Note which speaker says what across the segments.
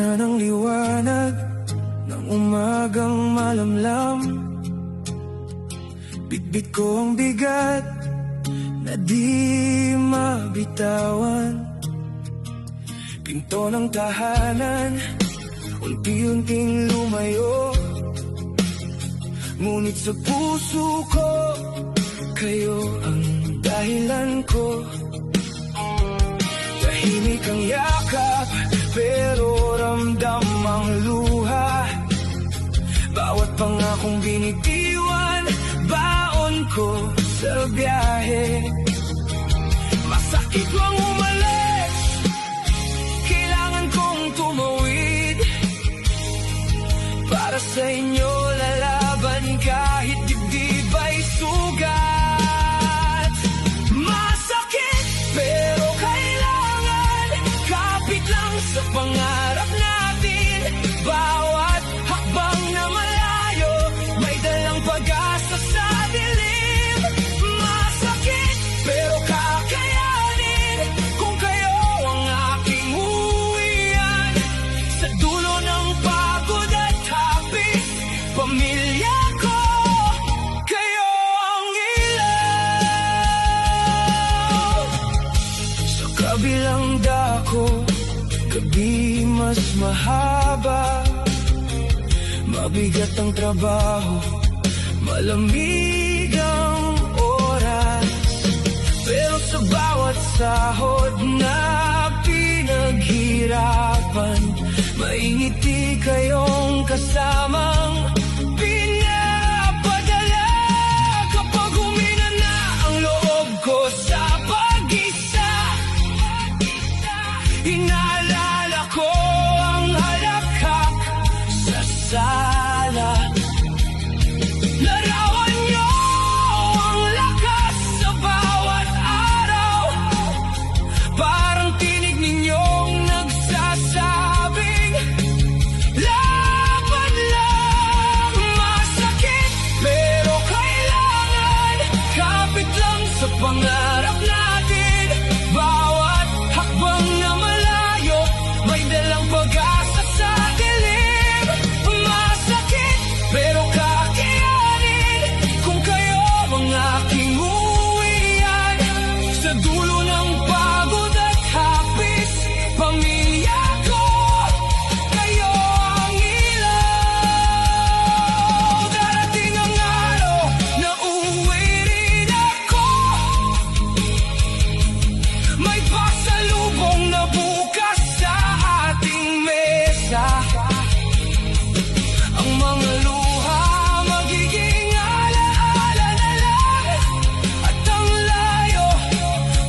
Speaker 1: na ng liwanag ng umagang malamlam. Bitbit ko ang bigat na di mabitawan. Pinto ng tahanan unti-unting lumayo, ngunit sa puso ko kayo ang dahilan ko. Tahimik ang yakap pero ramdam ang luha. Bawat pangakong binitiwan, baon ko sa biyahe. Masakit mang umalis, kailangan kong tumawid. Para sa inyo lalaban kahit dibdib ay sugat. Masakit pero kailangan, kapit lang sa pangarap natin. Bawat hakbang na malayo, may dalang pag-asa sa dilim. Masakit pero kakayanin, kung kayo ang aking uwian. Sa dulo ng pagod at hapis, pamilya ko, kayo ang ilaw. Sa kabilang dako, gabi mas mahaba. Mabigat ang trabaho, malamig ang oras. Pero sa bawat sahod na pinaghirapan, may ngiti kayong kasamang pinapadala. Kapag humina na ang loob ko sa pag-isa, inaalala ko ang halakhak sa sala. Larawan niyo ang lakas sa bawat araw, parang tinig ninyong nagsasabing laban lang. Masakit pero kailangan, kapit lang sa pangarap natin. Bawat hakbang na malayo, may dalang pag-asa sa dilim. Masakit pero kakayanin, kung kayo ang aking uwian. Sa dulo ng pagod at hapis, pamilya ko, kayo ang ilaw. Darating ang araw na uuwi rin ako, may pasalubong na bukas sa ating mesa. Ang mga luha magiging alaala na lang, at ang layo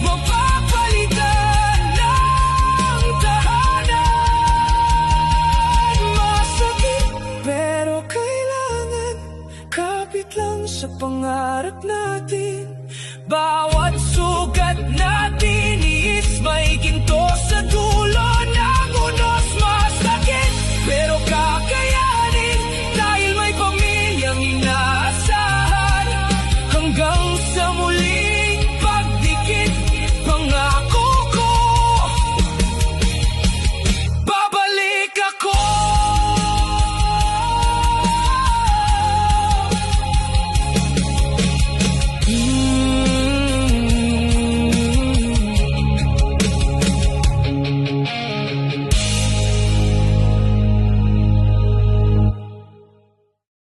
Speaker 1: mapapalitan ng tahanan. Masakit pero kailangan, kapit lang sa pangarap natin. Bawat sugat natin is may ginto sa dulo.